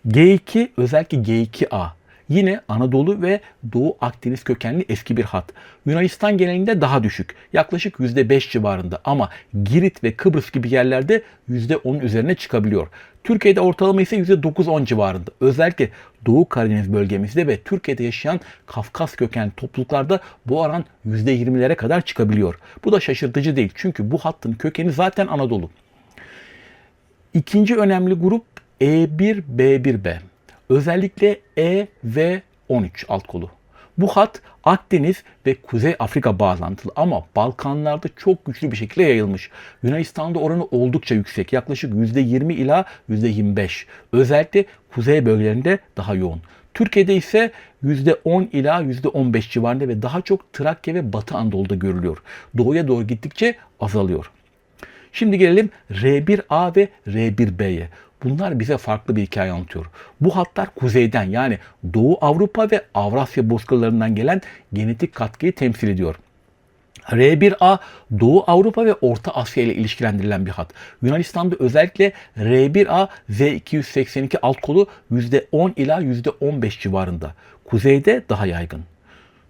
G2 özellikle G2A. Yine Anadolu ve Doğu Akdeniz kökenli eski bir hat. Yunanistan genelinde daha düşük. Yaklaşık %5 civarında ama Girit ve Kıbrıs gibi yerlerde %10'un üzerine çıkabiliyor. Türkiye'de ortalama ise %9-10 civarında. Özellikle Doğu Karadeniz bölgemizde ve Türkiye'de yaşayan Kafkas kökenli topluluklarda bu oran %20'lere kadar çıkabiliyor. Bu da şaşırtıcı değil çünkü bu hattın kökeni zaten Anadolu. İkinci önemli grup E1-B1B. Özellikle E ve 13 alt kolu. Bu hat Akdeniz ve Kuzey Afrika bağlantılı ama Balkanlarda çok güçlü bir şekilde yayılmış. Yunanistan'da oranı oldukça yüksek. Yaklaşık %20 ila %25. Özellikle kuzey bölgelerinde daha yoğun. Türkiye'de ise %10 ila %15 civarında ve daha çok Trakya ve Batı Anadolu'da görülüyor. Doğuya doğru gittikçe azalıyor. Şimdi gelelim R1A ve R1B'ye. Bunlar bize farklı bir hikaye anlatıyor. Bu hatlar kuzeyden yani Doğu Avrupa ve Avrasya bozkırlarından gelen genetik katkıyı temsil ediyor. R1A Doğu Avrupa ve Orta Asya ile ilişkilendirilen bir hat. Yunanistan'da özellikle R1A Z282 alt kolu %10 ila %15 civarında. Kuzeyde daha yaygın.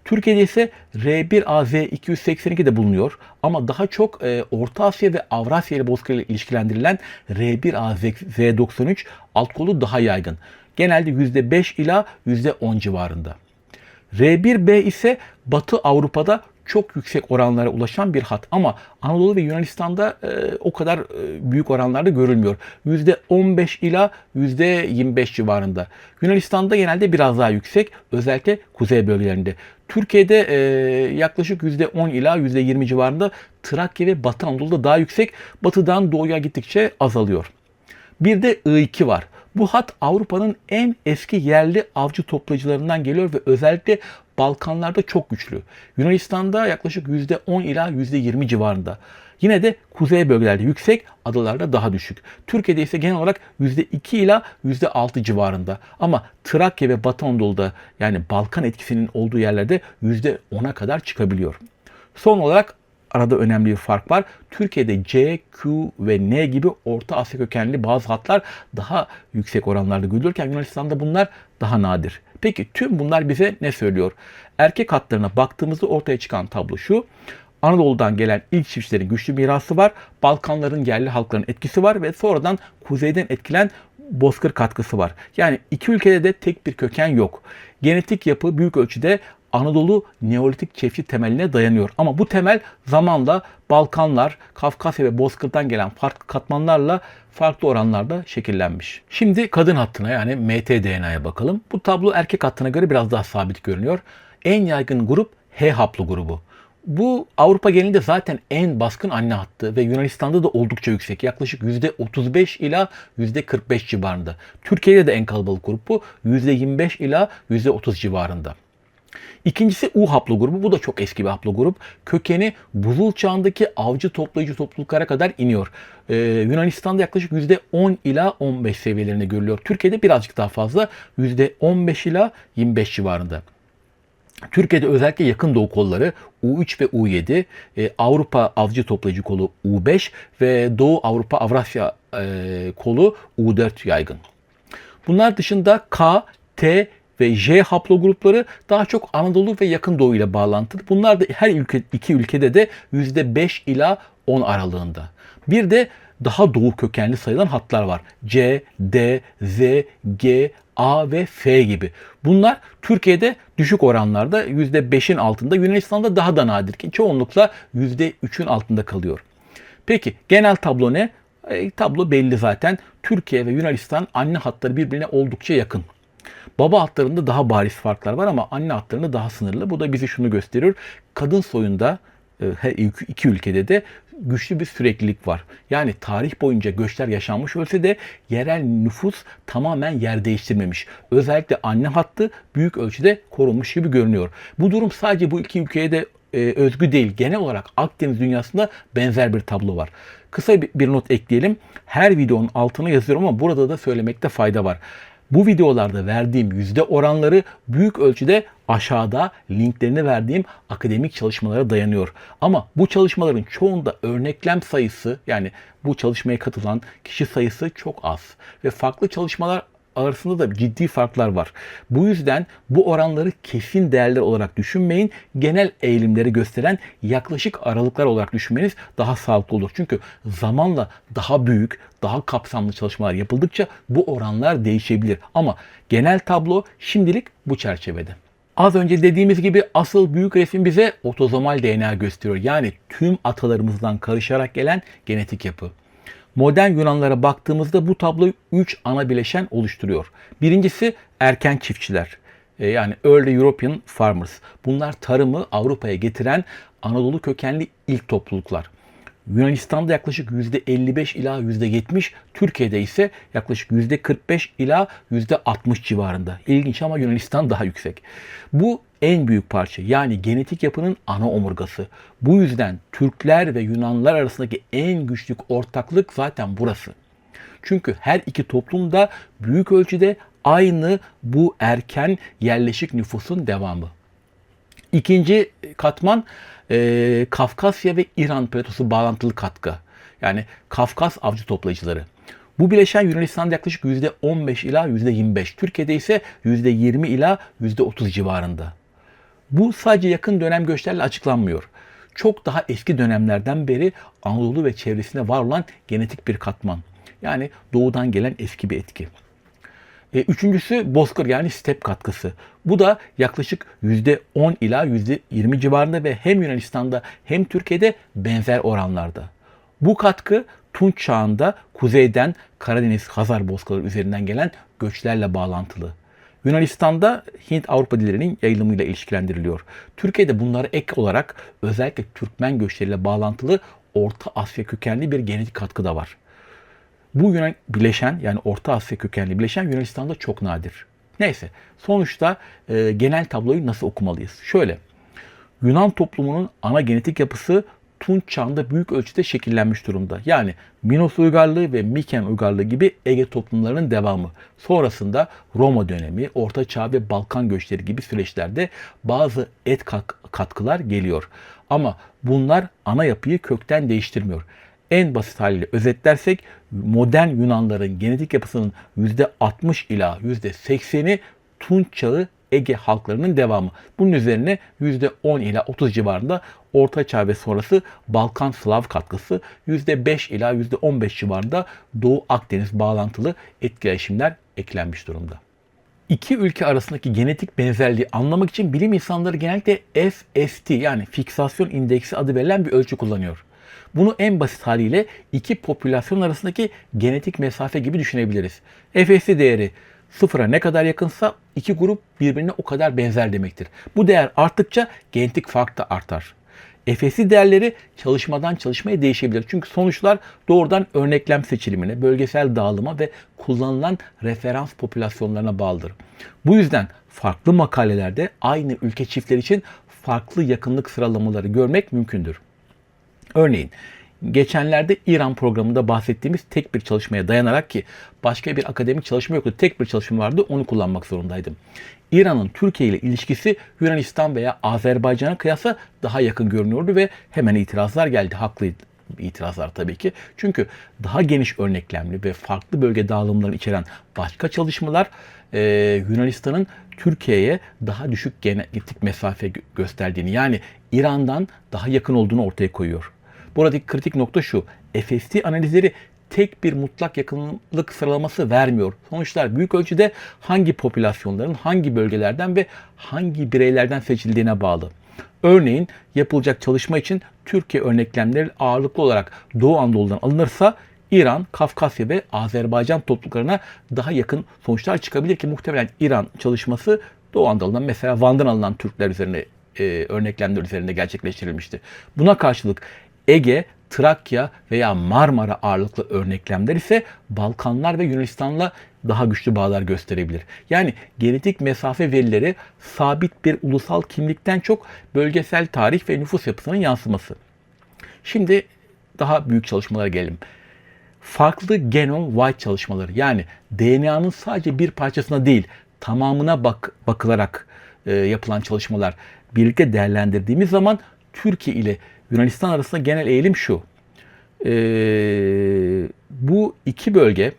Türkiye'de ise R1AZ282 de bulunuyor ama daha çok Orta Asya ve Avrasya ile bozkır ile ilişkilendirilen R1AZ93 alt kolu daha yaygın. Genelde %5 ila %10 civarında. R1B ise Batı Avrupa'da çok yüksek oranlara ulaşan bir hat ama Anadolu ve Yunanistan'da o kadar büyük oranlarda görülmüyor. %15 ila %25 civarında. Yunanistan'da genelde biraz daha yüksek, özellikle kuzey bölgelerinde. Türkiye'de yaklaşık %10 ila %20 civarında, Trakya ve Batı Anadolu'da daha yüksek, batıdan doğuya gittikçe azalıyor. Bir de I2 var. Bu hat Avrupa'nın en eski yerli avcı toplayıcılarından geliyor ve özellikle Balkanlarda çok güçlü. Yunanistan'da yaklaşık %10 ila %20 civarında. Yine de kuzey bölgelerde yüksek, adalarda daha düşük. Türkiye'de ise genel olarak %2 ila %6 civarında. Ama Trakya ve Batı Anadolu'da, yani Balkan etkisinin olduğu yerlerde %10'a kadar çıkabiliyor. Son olarak arada önemli bir fark var. Türkiye'de C, Q ve N gibi Orta Asya kökenli bazı hatlar daha yüksek oranlarda görülürken Yunanistan'da bunlar daha nadir. Peki tüm bunlar bize ne söylüyor? Erkek hatlarına baktığımızda ortaya çıkan tablo şu. Anadolu'dan gelen ilk çiftçilerin güçlü mirası var. Balkanların yerli halkların etkisi var ve sonradan kuzeyden etkilen bozkır katkısı var. Yani iki ülkede de tek bir köken yok. Genetik yapı büyük ölçüde Anadolu Neolitik çiftçi temeline dayanıyor. Ama bu temel zamanla Balkanlar, Kafkasya ve Bozkır'dan gelen farklı katmanlarla farklı oranlarda şekillenmiş. Şimdi kadın hattına, yani mtDNA'ya bakalım. Bu tablo erkek hattına göre biraz daha sabit görünüyor. En yaygın grup H haplo grubu. Bu Avrupa genelinde zaten en baskın anne hattı ve Yunanistan'da da oldukça yüksek. Yaklaşık %35 ila %45 civarında. Türkiye'de de en kalabalık grup bu. %25 ila %30 civarında. İkincisi U haplogrubu. Bu da çok eski bir haplogrup. Kökeni buzul çağındaki avcı toplayıcı topluluklara kadar iniyor. Yunanistan'da yaklaşık %10 ila 15 seviyelerinde görülüyor. Türkiye'de birazcık daha fazla. %15 ila 25 civarında. Türkiye'de özellikle yakın doğu kolları U3 ve U7, Avrupa avcı toplayıcı kolu U5 ve Doğu Avrupa Avrasya kolu U4 yaygın. Bunlar dışında K, T ve J haplogrupları daha çok Anadolu ve yakın doğu ile bağlantılı. Bunlar da her iki ülkede de %5 ila 10 aralığında. Bir de daha doğu kökenli sayılan hatlar var. C, D, Z, G, A ve F gibi. Bunlar Türkiye'de düşük oranlarda %5'in altında, Yunanistan'da daha da nadir ki çoğunlukla %3'ün altında kalıyor. Peki genel tablo ne? Tablo belli zaten. Türkiye ve Yunanistan anne hatları birbirine oldukça yakın. Baba hatlarında daha bariz farklar var ama anne hatlarında daha sınırlı. Bu da bize şunu gösteriyor. Kadın soyunda her iki ülkede de güçlü bir süreklilik var. Yani tarih boyunca göçler yaşanmış olsa da yerel nüfus tamamen yer değiştirmemiş. Özellikle anne hattı büyük ölçüde korunmuş gibi görünüyor. Bu durum sadece bu iki ülkeye de özgü değil. Genel olarak Akdeniz dünyasında benzer bir tablo var. Kısa bir not ekleyelim. Her videonun altına yazıyorum ama burada da söylemekte fayda var. Bu videolarda verdiğim yüzde oranları büyük ölçüde aşağıda linklerini verdiğim akademik çalışmalara dayanıyor. Ama bu çalışmaların çoğunda örneklem sayısı, yani bu çalışmaya katılan kişi sayısı çok az. Ve farklı çalışmalar arasında da ciddi farklar var. Bu yüzden bu oranları kesin değerler olarak düşünmeyin. Genel eğilimleri gösteren yaklaşık aralıklar olarak düşünmeniz daha sağlıklı olur. Çünkü zamanla daha büyük, daha kapsamlı çalışmalar yapıldıkça bu oranlar değişebilir. Ama genel tablo şimdilik bu çerçevede. Az önce dediğimiz gibi asıl büyük resim bize otozomal DNA gösteriyor. Yani tüm atalarımızdan karışarak gelen genetik yapı. Modern Yunanlara baktığımızda bu tablo 3 ana bileşen oluşturuyor. Birincisi erken çiftçiler. Yani Early European Farmers. Bunlar tarımı Avrupa'ya getiren Anadolu kökenli ilk topluluklar. Yunanistan'da yaklaşık %55 ila %70, Türkiye'de ise yaklaşık %45 ila %60 civarında. İlginç ama Yunanistan daha yüksek. Bu en büyük parça, yani genetik yapının ana omurgası. Bu yüzden Türkler ve Yunanlılar arasındaki en güçlü ortaklık zaten burası. Çünkü her iki toplum da büyük ölçüde aynı bu erken yerleşik nüfusun devamı. İkinci katman Kafkasya ve İran platosu bağlantılı katkı. Yani Kafkas avcı toplayıcıları. Bu bileşen Yunanistan'da yaklaşık %15 ila %25. Türkiye'de ise %20 ila %30 civarında. Bu sadece yakın dönem göçlerle açıklanmıyor. Çok daha eski dönemlerden beri Anadolu ve çevresinde var olan genetik bir katman. Yani doğudan gelen eski bir etki. Üçüncüsü bozkır, yani step katkısı. Bu da yaklaşık %10 ila %20 civarında ve hem Yunanistan'da hem Türkiye'de benzer oranlarda. Bu katkı Tunç çağında kuzeyden Karadeniz Hazar bozkırları üzerinden gelen göçlerle bağlantılı. Yunanistan'da Hint-Avrupa dillerinin yayılımıyla ilişkilendiriliyor. Türkiye'de bunlara ek olarak özellikle Türkmen göçleriyle bağlantılı Orta Asya kökenli bir genetik katkı da var. Bu Yunan bileşen, yani Orta Asya kökenli bileşen Yunanistan'da çok nadir. Neyse, sonuçta genel tabloyu nasıl okumalıyız? Şöyle, Yunan toplumunun ana genetik yapısı Tunç çağında büyük ölçüde şekillenmiş durumda. Yani Minos uygarlığı ve Miken uygarlığı gibi Ege toplumlarının devamı. Sonrasında Roma dönemi, Orta Çağ ve Balkan göçleri gibi süreçlerde bazı katkılar geliyor. Ama bunlar ana yapıyı kökten değiştirmiyor. En basit haliyle özetlersek modern Yunanların genetik yapısının %60 ila %80'i Tunç çağı Ege halklarının devamı. Bunun üzerine %10 ila 30 civarında Orta Çağ ve sonrası Balkan Slav katkısı, %5 ila %15 civarında Doğu Akdeniz bağlantılı etkileşimler eklenmiş durumda. İki ülke arasındaki genetik benzerliği anlamak için bilim insanları genellikle FST, yani fiksasyon indeksi adı verilen bir ölçü kullanıyor. Bunu en basit haliyle iki popülasyon arasındaki genetik mesafe gibi düşünebiliriz. FST değeri sıfıra ne kadar yakınsa iki grup birbirine o kadar benzer demektir. Bu değer arttıkça genetik fark da artar. FST değerleri çalışmadan çalışmaya değişebilir. Çünkü sonuçlar doğrudan örneklem seçilimine, bölgesel dağılıma ve kullanılan referans popülasyonlarına bağlıdır. Bu yüzden farklı makalelerde aynı ülke çiftleri için farklı yakınlık sıralamaları görmek mümkündür. Örneğin geçenlerde İran programında bahsettiğimiz tek bir çalışmaya dayanarak, ki başka bir akademik çalışma yoktu, tek bir çalışma vardı, onu kullanmak zorundaydım. İran'ın Türkiye ile ilişkisi Yunanistan veya Azerbaycan'a kıyasla daha yakın görünüyordu ve hemen itirazlar geldi. Haklı itirazlar tabii ki. Çünkü daha geniş örneklemli ve farklı bölge dağılımlarını içeren başka çalışmalar Yunanistan'ın Türkiye'ye daha düşük genetik mesafe gösterdiğini, yani İran'dan daha yakın olduğunu ortaya koyuyor. Buradaki kritik nokta şu: FST analizleri tek bir mutlak yakınlık sıralaması vermiyor. Sonuçlar büyük ölçüde hangi popülasyonların hangi bölgelerden ve hangi bireylerden seçildiğine bağlı. Örneğin yapılacak çalışma için Türkiye örneklemleri ağırlıklı olarak Doğu Anadolu'dan alınırsa İran, Kafkasya ve Azerbaycan topluluklarına daha yakın sonuçlar çıkabilir ki muhtemelen İran çalışması Doğu Anadolu'dan, mesela Van'dan alınan Türkler üzerine, örneklemler üzerinde gerçekleştirilmişti. Buna karşılık Ege, Trakya veya Marmara ağırlıklı örneklemler ise Balkanlar ve Yunanistan'la daha güçlü bağlar gösterebilir. Yani genetik mesafe verileri sabit bir ulusal kimlikten çok bölgesel tarih ve nüfus yapısının yansıması. Şimdi daha büyük çalışmalara gelelim. Farklı genome-wide çalışmaları, yani DNA'nın sadece bir parçasına değil tamamına bakılarak yapılan çalışmalar birlikte değerlendirdiğimiz zaman Türkiye ile Yunanistan arasında genel eğilim şu: bu iki bölge,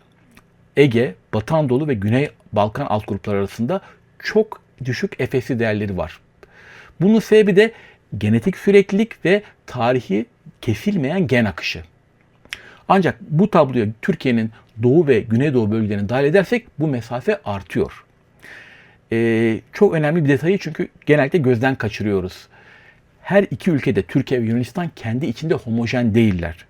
Ege, Batı Anadolu ve Güney Balkan alt grupları arasında çok düşük FST değerleri var. Bunun sebebi de genetik süreklilik ve tarihi kesilmeyen gen akışı. Ancak bu tabloya Türkiye'nin Doğu ve Güneydoğu bölgelerini dahil edersek bu mesafe artıyor. Çok önemli bir detayı çünkü genellikle gözden kaçırıyoruz. Her iki ülkede, Türkiye ve Yunanistan, kendi içinde homojen değiller.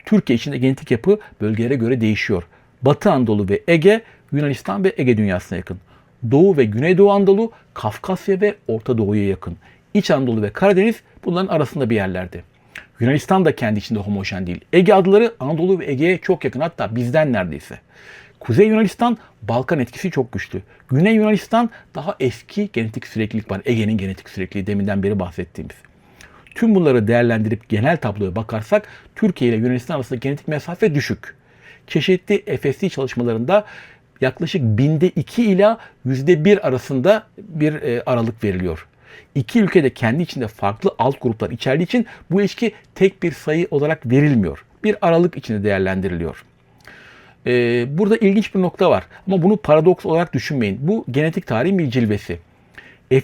Türkiye içinde genetik yapı bölgelere göre değişiyor. Batı Anadolu ve Ege, Yunanistan ve Ege dünyasına yakın. Doğu ve Güneydoğu Anadolu, Kafkasya ve Orta Doğu'ya yakın. İç Anadolu ve Karadeniz bunların arasında bir yerlerde. Yunanistan da kendi içinde homojen değil. Ege adaları Anadolu ve Ege'ye çok yakın, hatta bizden neredeyse. Kuzey Yunanistan, Balkan etkisi çok güçlü. Güney Yunanistan daha eski genetik süreklilik var. Ege'nin genetik sürekliliği, deminden beri bahsettiğimiz. Tüm bunları değerlendirip genel tabloya bakarsak Türkiye ile Yunanistan arasında genetik mesafe düşük. Çeşitli FST çalışmalarında yaklaşık binde 2 ila %1 arasında bir aralık veriliyor. İki ülke de kendi içinde farklı alt gruplar içerdiği için bu ilişki tek bir sayı olarak verilmiyor. Bir aralık içinde değerlendiriliyor. Burada ilginç bir nokta var ama bunu paradoks olarak düşünmeyin. Bu genetik tarihin bir cilvesi.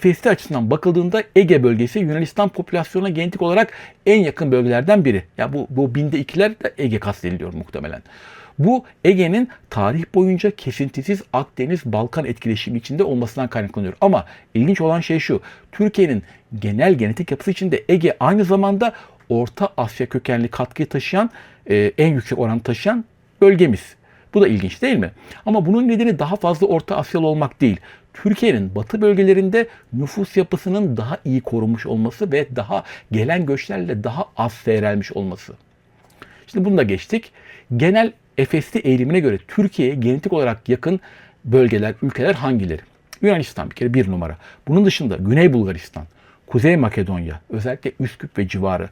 FST açısından bakıldığında Ege bölgesi Yunanistan popülasyonuna genetik olarak en yakın bölgelerden biri. Ya bu binde ikiler de Ege kastediliyor muhtemelen. Bu Ege'nin tarih boyunca kesintisiz Akdeniz-Balkan etkileşimi içinde olmasından kaynaklanıyor. Ama ilginç olan şey şu: Türkiye'nin genel genetik yapısı içinde Ege aynı zamanda Orta Asya kökenli katkıyı taşıyan, en yüksek oranı taşıyan bölgemiz. Bu da ilginç değil mi? Ama bunun nedeni daha fazla Orta Asyalı olmak değil. Türkiye'nin batı bölgelerinde nüfus yapısının daha iyi korunmuş olması ve daha gelen göçlerle daha az seyrelmiş olması. Şimdi bunu da geçtik. Genel Efesli eğilimine göre Türkiye'ye genetik olarak yakın bölgeler, ülkeler hangileri? Yunanistan bir kere bir numara. Bunun dışında Güney Bulgaristan, Kuzey Makedonya, özellikle Üsküp ve civarı,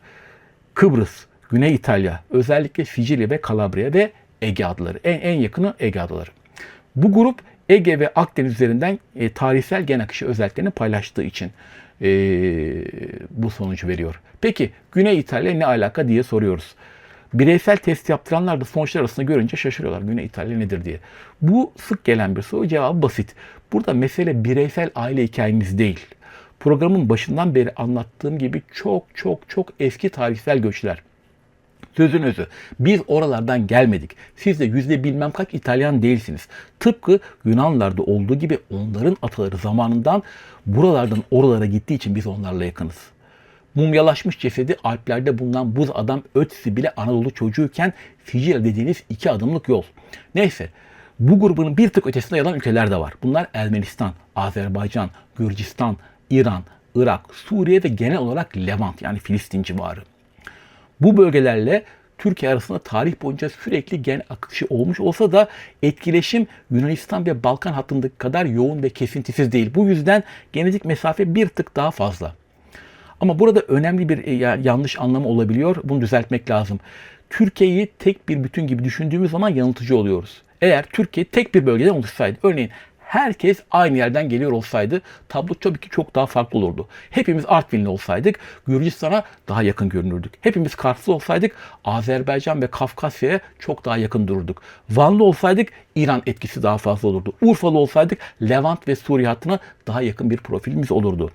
Kıbrıs, Güney İtalya, özellikle Sicilya ve Kalabria ve Ege adaları. En yakını Ege adaları. Bu grup Ege ve Akdeniz üzerinden tarihsel gen akışı özelliklerini paylaştığı için bu sonucu veriyor. Peki Güney İtalya ne alaka diye soruyoruz. Bireysel test yaptıranlar da sonuçlar arasında görünce şaşırıyorlar. Güney İtalya nedir diye. Bu sık gelen bir soru, cevabı basit. Burada mesele bireysel aile hikayeniz değil. Programın başından beri anlattığım gibi çok eski tarihsel göçler. Sözün özü. Biz oralardan gelmedik. Siz de yüzde bilmem kaç İtalyan değilsiniz. Tıpkı Yunanlılarda olduğu gibi onların ataları zamanından buralardan oralara gittiği için biz onlarla yakınız. Mumyalaşmış cesedi Alplerde bulunan buz adam Ötzi bile Anadolu çocuğuyken Sicilya dediğiniz 2 adımlık yol. Neyse, bu grubun bir tık ötesinde yalan ülkeler de var. Bunlar Ermenistan, Azerbaycan, Gürcistan, İran, Irak, Suriye ve genel olarak Levant yani Filistin civarı. Bu bölgelerle Türkiye arasında tarih boyunca sürekli gen akışı olmuş olsa da etkileşim Yunanistan ve Balkan hattındaki kadar yoğun ve kesintisiz değil. Bu yüzden genetik mesafe bir tık daha fazla. Ama burada önemli bir yanlış anlamı olabiliyor. Bunu düzeltmek lazım. Türkiye'yi tek bir bütün gibi düşündüğümüz zaman yanıltıcı oluyoruz. Eğer Türkiye tek bir bölgeden oluşsaydı, örneğin herkes aynı yerden geliyor olsaydı tablo tabii ki çok daha farklı olurdu. Hepimiz Artvinli olsaydık Gürcistan'a daha yakın görünürdük. Hepimiz Karslı olsaydık Azerbaycan ve Kafkasya'ya çok daha yakın dururduk. Vanlı olsaydık İran etkisi daha fazla olurdu. Urfalı olsaydık Levant ve Suriye hattına daha yakın bir profilimiz olurdu.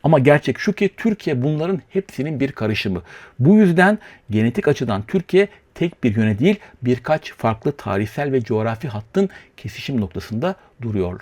Ama gerçek şu ki Türkiye bunların hepsinin bir karışımı. Bu yüzden genetik açıdan Türkiye tek bir yöne değil birkaç farklı tarihsel ve coğrafi hattın kesişim noktasında duruyor.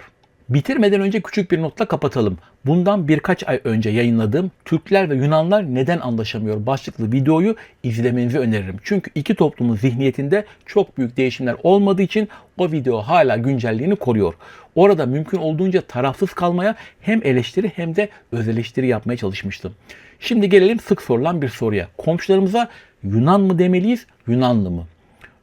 Bitirmeden önce küçük bir notla kapatalım. Bundan birkaç ay önce yayınladığım Türkler ve Yunanlar neden anlaşamıyor başlıklı videoyu izlemenizi öneririm. Çünkü iki toplumun zihniyetinde çok büyük değişimler olmadığı için o video hala güncelliğini koruyor. Orada mümkün olduğunca tarafsız kalmaya hem eleştiri hem de öz eleştiri yapmaya çalışmıştım. Şimdi gelelim sık sorulan bir soruya. Komşularımıza Yunan mı demeliyiz, Yunanlı mı?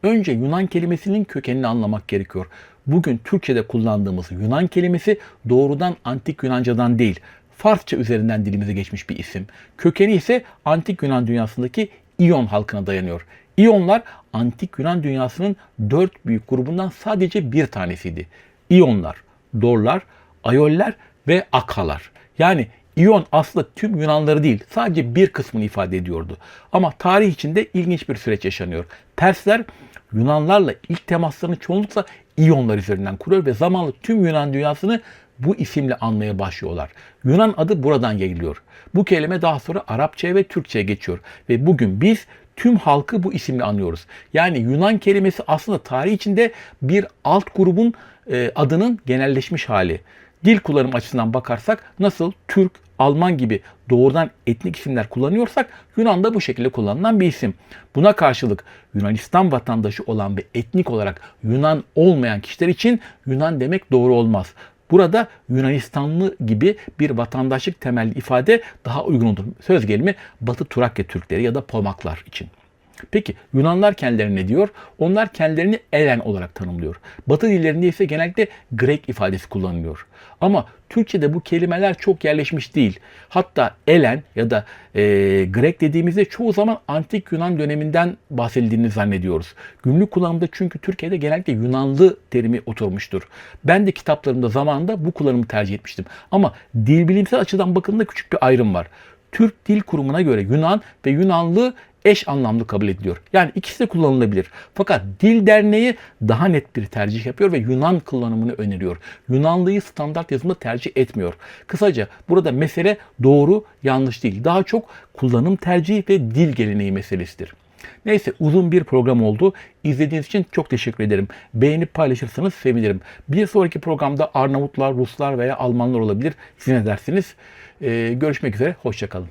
Önce Yunan kelimesinin kökenini anlamak gerekiyor. Bugün Türkçe'de kullandığımız Yunan kelimesi doğrudan Antik Yunancadan değil, Farsça üzerinden dilimize geçmiş bir isim. Kökeni ise Antik Yunan dünyasındaki İyon halkına dayanıyor. İyonlar Antik Yunan dünyasının 4 büyük grubundan sadece bir tanesiydi. İyonlar, Dorlar, Ayoller ve Akalar. Yani İyon aslında tüm Yunanları değil, sadece bir kısmını ifade ediyordu. Ama tarih içinde ilginç bir süreç yaşanıyor. Persler Yunanlarla ilk temaslarını çoğunlukla İyonlar üzerinden kuruyor ve zamanla tüm Yunan dünyasını bu isimle anmaya başlıyorlar. Yunan adı buradan yayılıyor. Bu kelime daha sonra Arapçaya ve Türkçe'ye geçiyor ve bugün biz tüm halkı bu isimle anıyoruz. Yani Yunan kelimesi aslında tarih içinde bir alt grubun adının genelleşmiş hali. Dil kullanım açısından bakarsak nasıl Türk, Alman gibi doğrudan etnik isimler kullanıyorsak Yunan da bu şekilde kullanılan bir isim. Buna karşılık Yunanistan vatandaşı olan ve etnik olarak Yunan olmayan kişiler için Yunan demek doğru olmaz. Burada Yunanistanlı gibi bir vatandaşlık temelli ifade daha uygundur. Söz gelimi Batı Trakya Türkleri ya da Pomaklar için. Peki Yunanlar kendileri ne diyor? Onlar kendilerini Elen olarak tanımlıyor. Batı dillerinde ise genellikle Grek ifadesi kullanılıyor. Ama Türkçe'de bu kelimeler çok yerleşmiş değil. Hatta Elen ya da Grek dediğimizde çoğu zaman Antik Yunan döneminden bahsedildiğini zannediyoruz. Günlük kullanımda çünkü Türkiye'de genellikle Yunanlı terimi oturmuştur. Ben de kitaplarımda zamanında bu kullanımı tercih etmiştim. Ama dil bilimsel açıdan bakıldığında küçük bir ayrım var. Türk Dil Kurumu'na göre Yunan ve Yunanlı eş anlamlı kabul ediliyor. Yani ikisi de kullanılabilir. Fakat Dil Derneği daha net bir tercih yapıyor ve Yunan kullanımını öneriyor. Yunanlıyı standart yazımda tercih etmiyor. Kısaca burada mesele doğru yanlış değil. Daha çok kullanım tercihi ve dil geleneği meselesidir. Neyse uzun bir program oldu. İzlediğiniz için çok teşekkür ederim. Beğenip paylaşırsanız sevinirim. Bir sonraki programda Arnavutlar, Ruslar veya Almanlar olabilir. Siz ne dersiniz? Görüşmek üzere. Hoşça kalın.